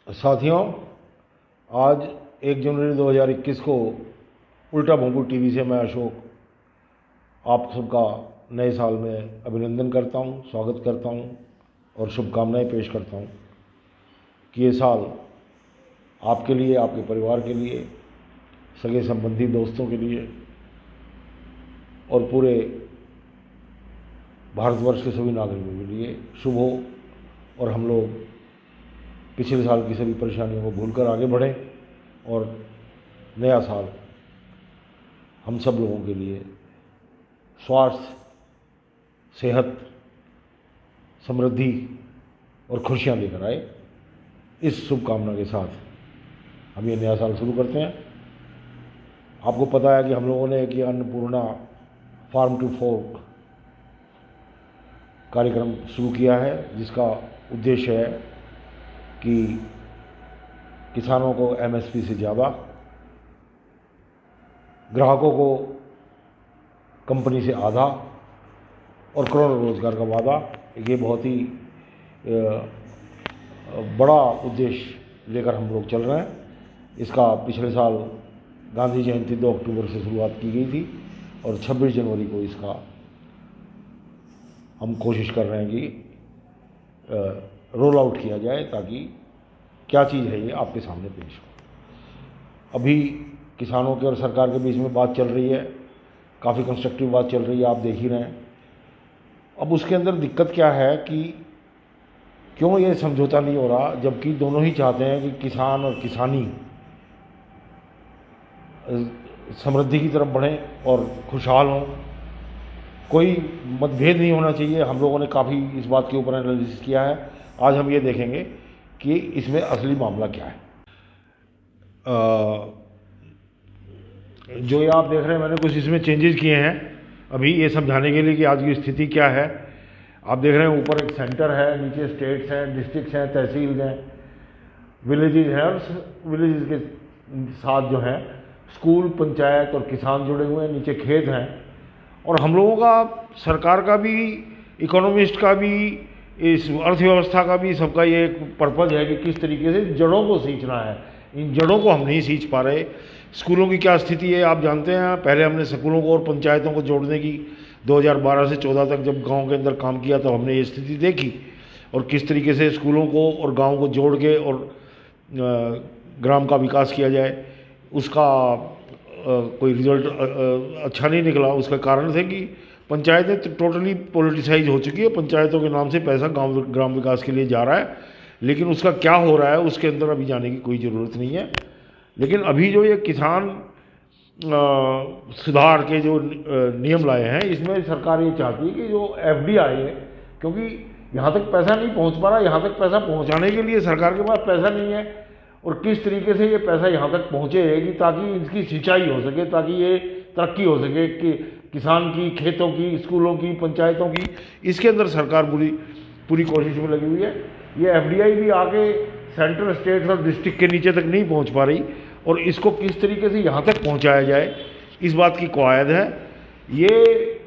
साथियों, आज 1 जनवरी 2021 को उल्टा भोंपू टीवी से मैं अशोक आप सबका नए साल में अभिनंदन करता हूं, स्वागत करता हूं और शुभकामनाएं पेश करता हूं कि ये साल आपके लिए, आपके परिवार के लिए, सगे संबंधी दोस्तों के लिए और पूरे भारतवर्ष के सभी नागरिकों के लिए शुभ हो और हम लोग पिछले साल की सभी परेशानियों को भूलकर आगे बढ़ें और नया साल हम सब लोगों के लिए स्वास्थ्य, सेहत, समृद्धि और खुशियां लेकर आए। इस शुभकामना के साथ हम ये नया साल शुरू करते हैं। आपको पता है कि हम लोगों ने एक अन्नपूर्णा फार्म टू फोर्क कार्यक्रम शुरू किया है, जिसका उद्देश्य है कि किसानों को एमएसपी से ज़्यादा, ग्राहकों को कंपनी से आधा और करोड़ों रोजगार का वादा। ये बहुत ही बड़ा उद्देश्य लेकर हम लोग चल रहे हैं। इसका पिछले साल गांधी जयंती 2 अक्टूबर से शुरुआत की गई थी और 26 जनवरी को इसका हम कोशिश कर रहे हैं कि रोल आउट किया जाए, ताकि क्या चीज़ है ये आपके सामने पेश हो। अभी किसानों के और सरकार के बीच में बात चल रही है, काफ़ी कंस्ट्रक्टिव बात चल रही है, आप देख ही रहे हैं। अब उसके अंदर दिक्कत क्या है कि क्यों ये समझौता नहीं हो रहा, जबकि दोनों ही चाहते हैं कि किसान और किसानी समृद्धि की तरफ बढ़ें और खुशहाल हों। कोई मतभेद नहीं होना चाहिए। हम लोगों ने काफ़ी इस बात के ऊपर एनालिसिस किया है। आज हम ये देखेंगे कि इसमें असली मामला क्या है। जो ये आप देख रहे हैं, मैंने कुछ इसमें चेंजेस किए हैं अभी ये समझाने के लिए कि आज की स्थिति क्या है। आप देख रहे हैं ऊपर एक सेंटर है, नीचे स्टेट्स हैं, डिस्ट्रिक्ट्स हैं, तहसील हैं, विलेजेस हैं और विलेजेस के साथ जो है स्कूल, पंचायत और किसान जुड़े हुए हैं। नीचे खेत हैं और हम लोगों का, सरकार का भी, इकोनॉमिस्ट का भी, इस अर्थव्यवस्था का भी, सबका ये एक पर्पज़ है कि किस तरीके से जड़ों को सींचना है। इन जड़ों को हम नहीं सींच पा रहे। स्कूलों की क्या स्थिति है आप जानते हैं। पहले हमने स्कूलों को और पंचायतों को जोड़ने की 2012 से 14 तक जब गांव के अंदर काम किया तो हमने ये स्थिति देखी, और किस तरीके से स्कूलों को और गांव को जोड़ के और ग्राम का विकास किया जाए, उसका कोई रिजल्ट अच्छा नहीं निकला। उसका कारण थे कि पंचायतें टोटली पॉलिटिसाइज हो चुकी है। पंचायतों के नाम से पैसा ग्राम विकास के लिए जा रहा है, लेकिन उसका क्या हो रहा है उसके अंदर अभी जाने की कोई ज़रूरत नहीं है। लेकिन अभी जो ये किसान सुधार के जो नियम लाए हैं, इसमें सरकार ये चाहती है कि जो एफडीआई है, क्योंकि यहाँ तक पैसा नहीं पहुँच पा रहा, यहाँ तक पैसा पहुँचाने के लिए सरकार के पास पैसा नहीं है, और किस तरीके से ये पैसा यहाँ तक पहुँचेगी ताकि इसकी सिंचाई हो सके, ताकि ये तरक्की हो सके कि किसान की, खेतों की, स्कूलों की, पंचायतों की। इसके अंदर सरकार पूरी कोशिश में लगी हुई है। ये एफडीआई भी आके सेंट्रल, स्टेट और डिस्ट्रिक्ट के नीचे तक नहीं पहुँच पा रही, और इसको किस तरीके से यहाँ तक पहुँचाया जाए, इस बात की कवायद है। ये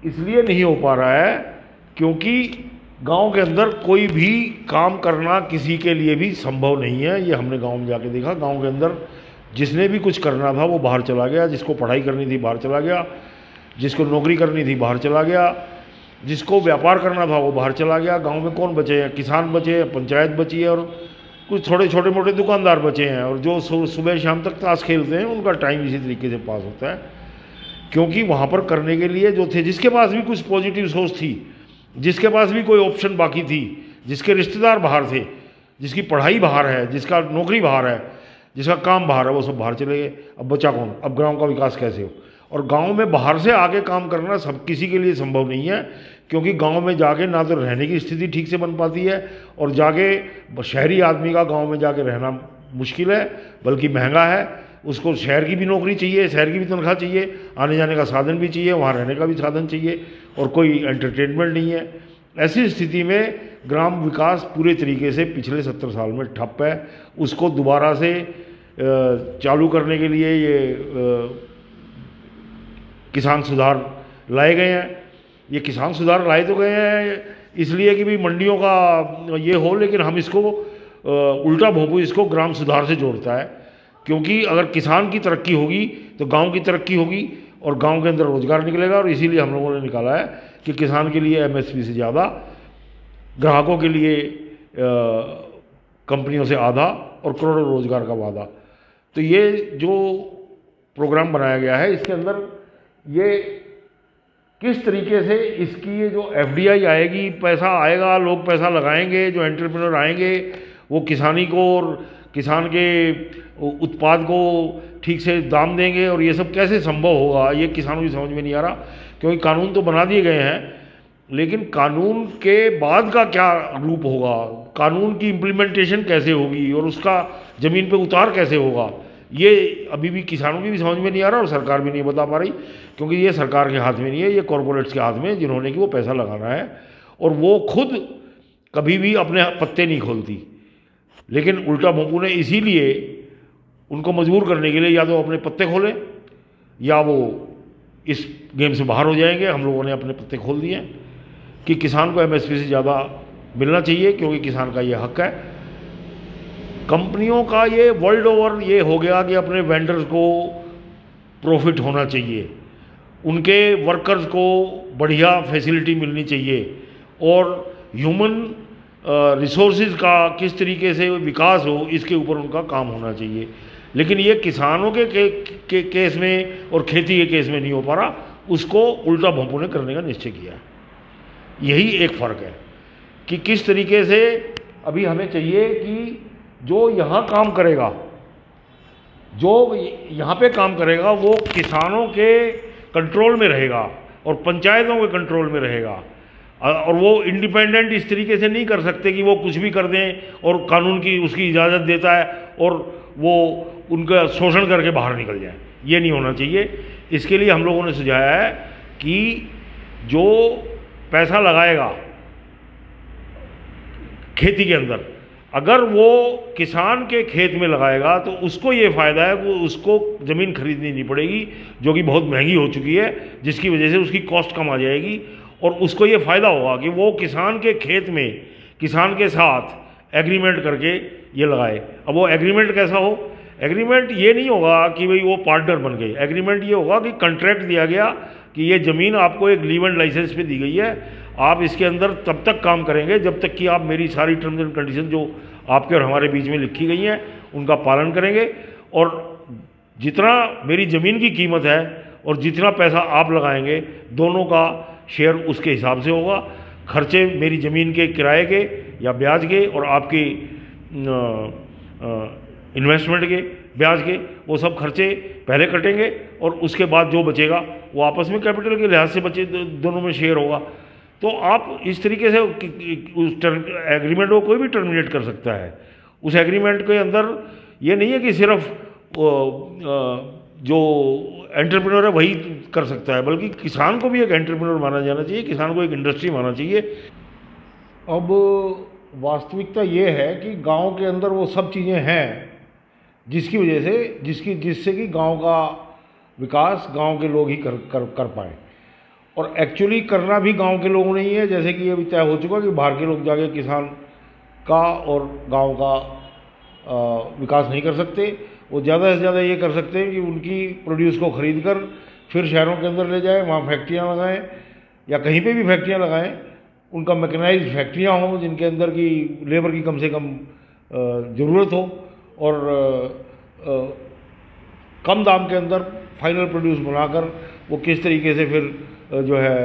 इसलिए नहीं हो पा रहा है क्योंकि गांव के अंदर कोई भी काम करना किसी के लिए भी संभव नहीं है। ये हमने गांव में जाके देखा। गांव के अंदर जिसने भी कुछ करना था वो बाहर चला गया, जिसको पढ़ाई करनी थी बाहर चला गया, जिसको नौकरी करनी थी बाहर चला गया, जिसको व्यापार करना था वो बाहर चला गया। गांव में कौन बचे हैं? किसान बचे हैं, पंचायत बची है और कुछ थोड़े छोटे मोटे दुकानदार बचे हैं, और जो सुबह शाम तक ताश खेलते हैं उनका टाइम इसी तरीके से पास होता है। क्योंकि वहाँ पर करने के लिए जो थे, जिसके पास भी कुछ पॉजिटिव सोच थी, जिसके पास भी कोई ऑप्शन बाकी थी, जिसके रिश्तेदार बाहर थे, जिसकी पढ़ाई बाहर है, जिसका नौकरी बाहर है, जिसका काम बाहर है, वो सब बाहर चले गए। अब बचा कौन? अब गांव का विकास कैसे हो? और गांव में बाहर से आगे काम करना सब किसी के लिए संभव नहीं है, क्योंकि गांव में जाके ना तो रहने की स्थिति ठीक से बन पाती है, और जाके शहरी आदमी का गांव में जाके रहना मुश्किल है, बल्कि महंगा है। उसको शहर की भी नौकरी चाहिए, शहर की भी तनख्वाह चाहिए, आने जाने का साधन भी चाहिए, वहाँ रहने का भी साधन चाहिए, और कोई एंटरटेनमेंट नहीं है। ऐसी स्थिति में ग्राम विकास पूरे तरीके से पिछले 70 साल में ठप है। उसको दोबारा से चालू करने के लिए ये किसान सुधार लाए गए हैं। ये किसान सुधार लाए तो गए हैं इसलिए कि भाई मंडियों का ये हो, लेकिन हम इसको उल्टा भोंपू इसको ग्राम सुधार से जोड़ता है, क्योंकि अगर किसान की तरक्की होगी तो गांव की तरक्की होगी और गांव के अंदर रोजगार निकलेगा। और इसीलिए हम लोगों ने निकाला है कि किसान के लिए एमएसपी से ज़्यादा, ग्राहकों के लिए कंपनियों से आधा और करोड़ों रोजगार का वादा। तो ये जो प्रोग्राम बनाया गया है इसके अंदर ये किस तरीके से इसकी ये जो एफडीआई आएगी, पैसा आएगा, लोग पैसा लगाएंगे, जो एंटरप्रेन्योर आएंगे वो किसानी को और किसान के उत्पाद को ठीक से दाम देंगे, और ये सब कैसे संभव होगा ये किसानों की समझ में नहीं आ रहा। क्योंकि कानून तो बना दिए गए हैं, लेकिन कानून के बाद का क्या रूप होगा, कानून की इम्प्लीमेंटेशन कैसे होगी और उसका ज़मीन पे उतार कैसे होगा, ये अभी भी किसानों की भी समझ में नहीं आ रहा और सरकार भी नहीं बता पा रही। क्योंकि ये सरकार के हाथ में नहीं है, ये कॉरपोरेट्स के हाथ में, जिन्होंने कि वो पैसा लगाना है और वो खुद कभी भी अपने पत्ते नहीं खोलती। लेकिन उल्टा भोंपू ने इसीलिए उनको मजबूर करने के लिए या तो अपने पत्ते खोलें या वो इस गेम से बाहर हो जाएंगे। हम लोगों ने अपने पत्ते खोल दिए कि किसान को एमएसपी से ज़्यादा मिलना चाहिए, क्योंकि किसान का ये हक है। कंपनियों का ये वर्ल्ड ओवर ये हो गया कि अपने वेंडर्स को प्रॉफिट होना चाहिए, उनके वर्कर्स को बढ़िया फैसिलिटी मिलनी चाहिए और ह्यूमन रिसोर्सेज का किस तरीके से विकास हो इसके ऊपर उनका काम होना चाहिए। लेकिन ये किसानों के केस में और खेती के केस में नहीं हो पा रहा, उसको उल्टा भोंपू ने करने का निश्चय किया। यही एक फ़र्क है कि किस तरीके से अभी हमें चाहिए कि जो यहाँ काम करेगा, जो यहाँ पे काम करेगा वो किसानों के कंट्रोल में रहेगा और पंचायतों के कंट्रोल में रहेगा, और वो इंडिपेंडेंट इस तरीके से नहीं कर सकते कि वो कुछ भी कर दें और कानून की उसकी इजाज़त देता है और वो उनका शोषण करके बाहर निकल जाए। ये नहीं होना चाहिए। इसके लिए हम लोगों ने सुझाया है कि जो पैसा लगाएगा खेती के अंदर, अगर वो किसान के खेत में लगाएगा तो उसको ये फ़ायदा है कि उसको ज़मीन खरीदनी नहीं पड़ेगी, जो कि बहुत महंगी हो चुकी है, जिसकी वजह से उसकी कॉस्ट कम आ जाएगी और उसको ये फ़ायदा होगा कि वो किसान के खेत में किसान के साथ एग्रीमेंट करके ये लगाए। अब वो एग्रीमेंट कैसा हो, एग्रीमेंट ये नहीं होगा कि भाई वो पार्टनर बन गए, एग्रीमेंट ये होगा कि कॉन्ट्रैक्ट दिया गया कि ये ज़मीन आपको एक लीव एंड लाइसेंस पे दी गई है, आप इसके अंदर तब तक काम करेंगे जब तक कि आप मेरी सारी टर्म्स एंड कंडीशन जो आपके और हमारे बीच में लिखी गई हैं उनका पालन करेंगे, और जितना मेरी ज़मीन की कीमत है और जितना पैसा आप लगाएंगे दोनों का शेयर उसके हिसाब से होगा। खर्चे मेरी ज़मीन के किराए के या ब्याज के और आपकी इन्वेस्टमेंट के ब्याज के, वो सब खर्चे पहले कटेंगे और उसके बाद जो बचेगा वो आपस में कैपिटल के लिहाज से बचे दोनों में शेयर होगा। तो आप इस तरीके से उस एग्रीमेंट को कोई भी टर्मिनेट कर सकता है। उस एग्रीमेंट के अंदर ये नहीं है कि सिर्फ जो एंटरप्रेन्योर है वही कर सकता है, बल्कि किसान को भी एक एंटरप्रेन्योर माना जाना चाहिए, किसान को एक इंडस्ट्री मानना चाहिए। अब वास्तविकता ये है कि गांव के अंदर वो सब चीज़ें हैं जिसकी वजह से जिससे कि गांव का विकास गांव के लोग ही कर पाएँ, और एक्चुअली करना भी गांव के लोगों ने ही है। जैसे कि ये भी तय हो चुका कि बाहर के लोग जाके किसान का और गांव का विकास नहीं कर सकते। वो ज़्यादा से ज़्यादा ये कर सकते हैं कि उनकी प्रोड्यूस को ख़रीद कर फिर शहरों के अंदर ले जाएं, वहाँ फैक्ट्रियाँ लगाएं या कहीं पे भी फैक्ट्रियाँ लगाएं, उनका मैकेनाइज्ड फैक्ट्रियाँ हों जिनके अंदर की लेबर की कम से कम ज़रूरत हो और कम दाम के अंदर फाइनल प्रोड्यूस बनाकर वो किस तरीके से फिर जो है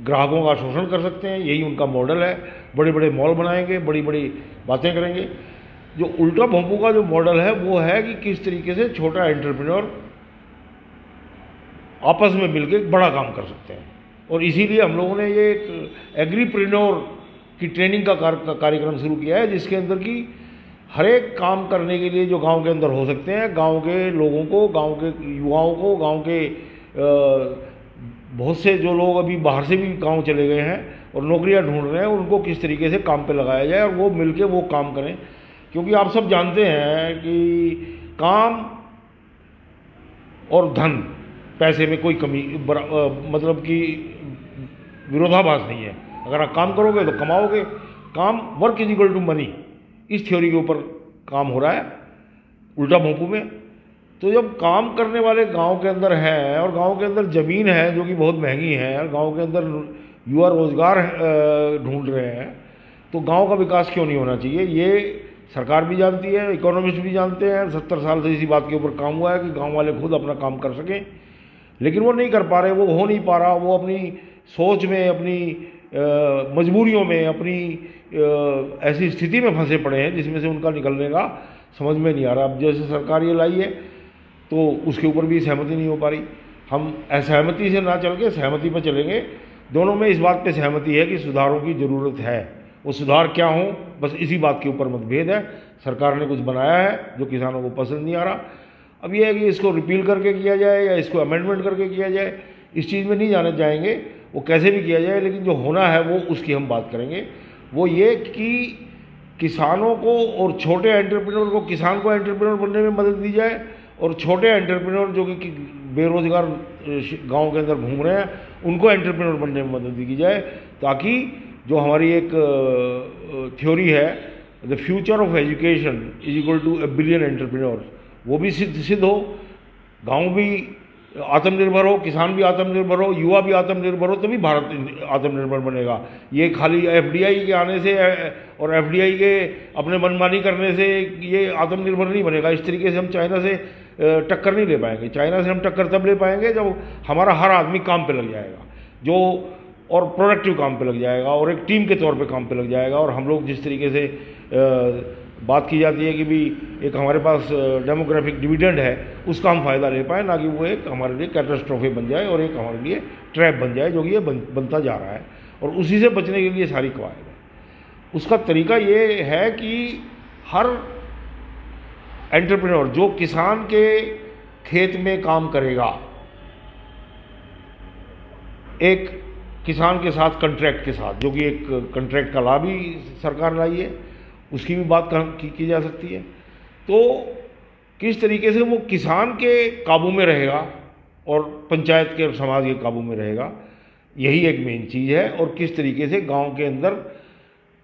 ग्राहकों का शोषण कर सकते हैं। यही उनका मॉडल है। बड़े बड़े मॉल बनाएंगे, बड़ी बड़ी बातें करेंगे। जो उल्टा भोंपू का जो मॉडल है वो है कि किस तरीके से छोटा एंटरप्रेन्योर आपस में मिलकर बड़ा काम कर सकते हैं। और इसीलिए हम लोगों ने ये एक एग्रीप्रेन्योर की ट्रेनिंग का कार्यक्रम शुरू किया है, जिसके अंदर की हर एक काम करने के लिए जो गांव के अंदर हो सकते हैं, गांव के लोगों को, गांव के युवाओं को, गांव के बहुत से जो लोग अभी बाहर से भी गांव चले गए हैं और नौकरियां ढूंढ रहे हैं, उनको किस तरीके से काम पे लगाया जाए और वो मिलके वो काम करें। क्योंकि आप सब जानते हैं कि काम और धन, पैसे में कोई कमी मतलब कि विरोधाभास नहीं है। अगर आप काम करोगे तो कमाओगे। काम work is equal to money, इस थ्योरी के ऊपर काम हो रहा है उल्टा भोंपू में। तो जब काम करने वाले गांव के अंदर हैं और गांव के अंदर ज़मीन है जो कि बहुत महंगी है और गांव के अंदर युवा रोजगार ढूंढ रहे हैं, तो गांव का विकास क्यों नहीं होना चाहिए? ये सरकार भी जानती है, इकोनॉमिस्ट भी जानते हैं। 70 साल से इसी बात के ऊपर काम हुआ है कि गांव वाले खुद अपना काम कर सकें, लेकिन वो नहीं कर पा रहे, वो हो नहीं पा रहा। वो अपनी सोच में, अपनी मजबूरियों में, अपनी ऐसी स्थिति में फंसे पड़े हैं जिसमें से उनका निकलने का समझ में नहीं आ रहा। अब जैसे सरकार ये लाई है तो उसके ऊपर भी सहमति नहीं हो पा रही। हम असहमति से ना चल के सहमति पर चलेंगे। दोनों में इस बात पे सहमति है कि सुधारों की ज़रूरत है। वो सुधार क्या हो, बस इसी बात के ऊपर मतभेद है। सरकार ने कुछ बनाया है जो किसानों को पसंद नहीं आ रहा। अब ये है कि इसको रिपील करके किया जाए या इसको अमेंडमेंट करके किया जाए, इस चीज़ में नहीं जाने जाएंगे। वो कैसे भी किया जाए, लेकिन जो होना है वो उसकी हम बात करेंगे। वो ये कि किसानों को और छोटे एंटरप्रेन्योर को, किसान को एंटरप्रेन्योर बनने में मदद दी जाए और छोटे एंटरप्रेन्योर जो कि बेरोजगार गांव के अंदर घूम रहे हैं उनको एंटरप्रेन्योर बनने में मदद दी जाए, ताकि जो हमारी एक थ्योरी है the future of education is equal to a billion entrepreneur, वो भी सिद्ध हो। गांव भी आत्मनिर्भर हो, किसान भी आत्मनिर्भर हो, युवा भी आत्मनिर्भर हो, तभी भारत आत्मनिर्भर बनेगा। ये खाली एफडीआई के आने से और एफडीआई के अपने मनमानी करने से ये आत्मनिर्भर नहीं बनेगा। इस तरीके से हम चाइना से टक्कर नहीं ले पाएंगे। चाइना से हम टक्कर तब ले पाएंगे जब हमारा हर आदमी काम पे लग जाएगा, जो और प्रोडक्टिव काम पे लग जाएगा और एक टीम के तौर पे काम पे लग जाएगा। और हम लोग जिस तरीके से बात की जाती है कि भी एक हमारे पास डेमोग्राफिक डिविडेंड है, उसका हम फ़ायदा ले पाएँ, ना कि वो एक हमारे लिए कैटास्ट्रोफे बन जाए और एक हमारे लिए ट्रैप बन जाए, जो कि ये बनता जा रहा है। और उसी से बचने के लिए सारी कवायद है। उसका तरीका ये है कि हर एंटरप्रेन्योर जो किसान के खेत में काम करेगा, एक किसान के साथ कॉन्ट्रैक्ट के साथ, जो कि एक कॉन्ट्रैक्ट का लाभ ही सरकार लाई है, उसकी भी बात की जा सकती है। तो किस तरीके से वो किसान के काबू में रहेगा और पंचायत के समाज के काबू में रहेगा, यही एक मेन चीज़ है। और किस तरीके से गांव के अंदर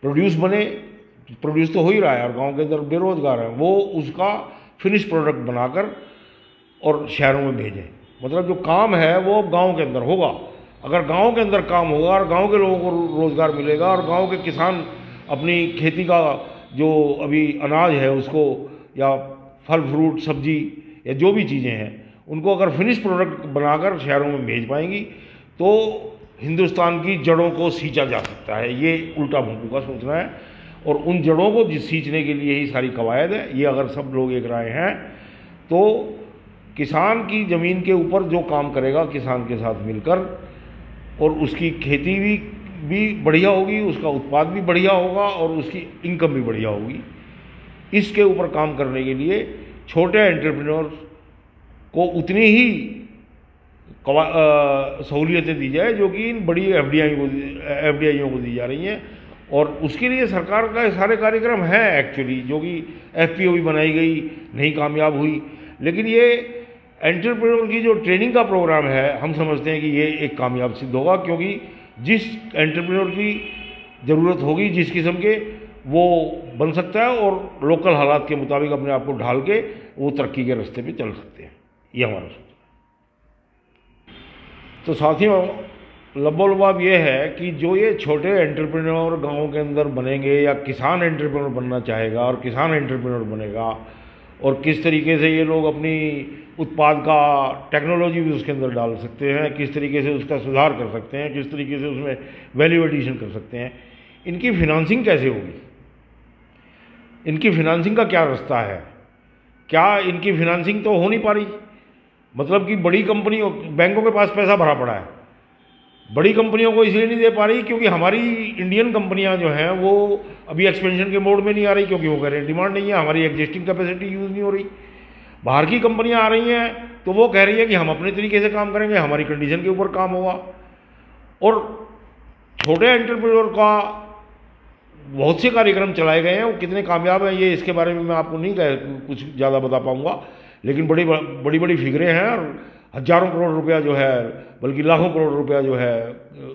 प्रोड्यूस बने, प्रोड्यूस तो हो ही रहा है और गांव के अंदर बेरोजगार है, वो उसका फिनिश प्रोडक्ट बनाकर और शहरों में भेजें। मतलब जो काम है वो गांव के अंदर होगा। अगर गांव के अंदर काम होगा और गांव के लोगों को रोज़गार मिलेगा और गांव के किसान अपनी खेती का जो अभी अनाज है उसको, या फल फ्रूट सब्जी या जो भी चीज़ें हैं, उनको अगर फिनिश प्रोडक्ट बनाकर शहरों में भेज पाएंगी तो हिंदुस्तान की जड़ों को सींचा जा सकता है। ये उल्टा भोंपू का सोचना है। और उन जड़ों को सींचने के लिए ही सारी कवायद है। ये अगर सब लोग एक राय हैं तो किसान की ज़मीन के ऊपर जो काम करेगा किसान के साथ मिलकर, और उसकी खेती भी बढ़िया होगी, उसका उत्पाद भी बढ़िया होगा और उसकी इनकम भी बढ़िया होगी। इसके ऊपर काम करने के लिए छोटे एंटरप्रेन्योर को उतनी ही सहूलियतें दी जाए जो कि इन बड़ी एफडीआईयों को दी जा रही हैं। और उसके लिए सरकार का सारे कार्यक्रम हैं एक्चुअली, जो कि एफपीओ भी बनाई गई, नहीं कामयाब हुई। लेकिन ये एंटरप्रेन्योर की जो ट्रेनिंग का प्रोग्राम है, हम समझते हैं कि ये एक कामयाब सिद्ध होगा, क्योंकि जिस एंटरप्रेन्योर की ज़रूरत होगी, जिस किस्म के, वो बन सकता है और लोकल हालात के मुताबिक अपने आप को ढाल के वो तरक्की के रास्ते पे चल सकते हैं। ये हमारा सोच है। तो साथियों, लबोलबाब ये है कि जो ये छोटे एंटरप्रेन्योर गाँव के अंदर बनेंगे या किसान एंटरप्रेन्योर बनना चाहेगा और किसान एंटरप्रेन्योर बनेगा, और किस तरीके से ये लोग अपनी उत्पाद का टेक्नोलॉजी भी उसके अंदर डाल सकते हैं, किस तरीके से उसका सुधार कर सकते हैं, किस तरीके से उसमें वैल्यू एडिशन कर सकते हैं, इनकी फिनांसिंग कैसे होगी, इनकी फिनांसिंग का क्या रास्ता है, क्या इनकी फिनांसिंग तो हो नहीं पा रही। मतलब कि बड़ी कंपनियों, बैंकों के पास पैसा भरा पड़ा है, बड़ी कंपनियों को इसलिए नहीं दे पा रही क्योंकि हमारी इंडियन कंपनियां जो हैं वो अभी एक्सपेंशन के मोड में नहीं आ रही, क्योंकि वो कह रहे हैं डिमांड नहीं है, हमारी एग्जिस्टिंग कैपेसिटी यूज़ नहीं हो रही। बाहर की कंपनियां आ रही हैं तो वो कह रही हैं कि हम अपने तरीके से काम करेंगे, हमारी कंडीशन के ऊपर काम होगा। और छोटे एंटरप्रेन्योर का बहुत से कार्यक्रम चलाए गए हैं, वो कितने कामयाब हैं ये इसके बारे में मैं आपको नहीं कुछ ज़्यादा बता पाऊँगा, लेकिन बड़ी बड़ी फिगरें हैं और हजारों करोड़ रुपया जो है, बल्कि लाखों करोड़ रुपया जो है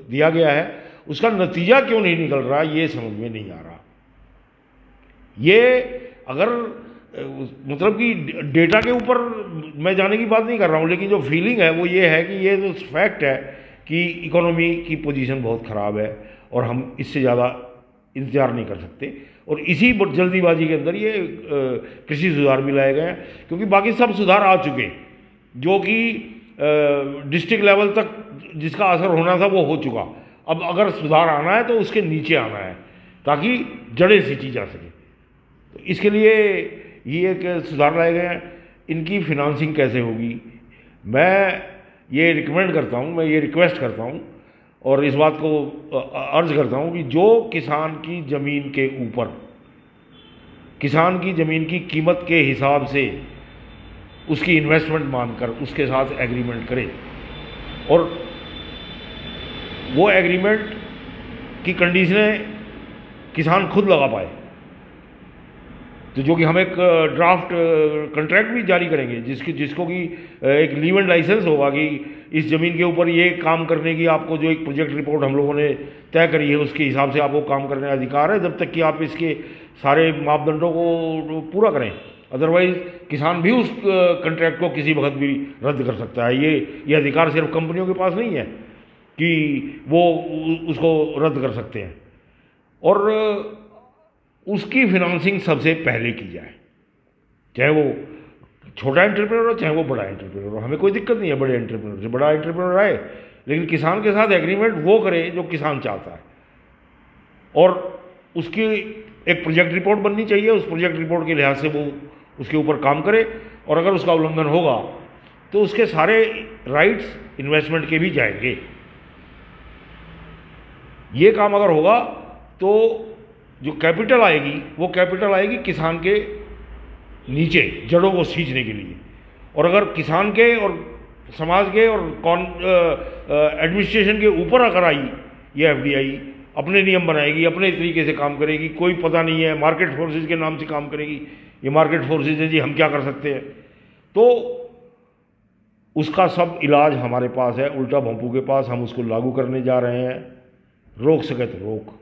दिया गया है। उसका नतीजा क्यों नहीं निकल रहा ये समझ में नहीं आ रहा। ये अगर मतलब कि डेटा के ऊपर मैं जाने की बात नहीं कर रहा हूँ, लेकिन जो फीलिंग है वो ये है कि ये जो फैक्ट है कि इकोनॉमी की पोजीशन बहुत ख़राब है और हम इससे ज़्यादा इंतजार नहीं कर सकते। और इसी जल्दीबाजी के अंदर ये कृषि सुधार भी लाए गए हैं, क्योंकि बाकी सब सुधार आ चुके जो कि डिस्ट्रिक्ट लेवल तक जिसका असर होना था वो हो चुका। अब अगर सुधार आना है तो उसके नीचे आना है ताकि जड़ें सींची जा सके। तो इसके लिए ये एक सुधार लाए गए हैं। इनकी फिनांसिंग कैसे होगी, मैं ये रिकमेंड करता हूँ, मैं ये रिक्वेस्ट करता हूँ और इस बात को अर्ज करता हूँ कि जो किसान की ज़मीन के ऊपर किसान की ज़मीन की कीमत के हिसाब से उसकी इन्वेस्टमेंट मानकर उसके साथ एग्रीमेंट करे और वो एग्रीमेंट की कंडीशनें किसान खुद लगा पाए। तो जो कि हम एक ड्राफ्ट कॉन्ट्रैक्ट भी जारी करेंगे जिसको कि एक लीव लाइसेंस होगा कि इस ज़मीन के ऊपर ये काम करने की आपको जो एक प्रोजेक्ट रिपोर्ट हम लोगों ने तय करी है उसके हिसाब से आपको काम करने का अधिकार है, जब तक कि आप इसके सारे मापदंडों को पूरा करें। अदरवाइज किसान भी उस कॉन्ट्रैक्ट को किसी वक्त भी रद्द कर सकता है। ये अधिकार सिर्फ कंपनियों के पास नहीं है कि वो उसको रद्द कर सकते हैं। और उसकी फिनांसिंग सबसे पहले की जाए, चाहे वो छोटा एंटरप्रेन्योर हो चाहे वो बड़ा एंटरप्रेन्योर हो। हमें कोई दिक्कत नहीं है बड़े एंटरप्रेन्योर से, बड़ा एंटरप्रेन्योर आए, लेकिन किसान के साथ एग्रीमेंट वो करे जो किसान चाहता है और उसकी एक प्रोजेक्ट रिपोर्ट बननी चाहिए। उस प्रोजेक्ट रिपोर्ट के लिहाज से वो उसके ऊपर काम करे और अगर उसका उल्लंघन होगा तो उसके सारे राइट्स इन्वेस्टमेंट के भी जाएंगे। ये काम अगर होगा तो जो कैपिटल आएगी वो कैपिटल आएगी किसान के नीचे जड़ों को सींचने के लिए। और अगर किसान के और समाज के और एडमिनिस्ट्रेशन के ऊपर अगर आई ये एफडीआई अपने नियम बनाएगी, अपने तरीके से काम करेगी, कोई पता नहीं है, मार्केट फोर्सेज के नाम से काम करेगी, ये मार्केट फोर्सेज है जी हम क्या कर सकते हैं, तो उसका सब इलाज हमारे पास है, उल्टा भोंपू के पास। हम उसको लागू करने जा रहे हैं। रोक सके तो रोक।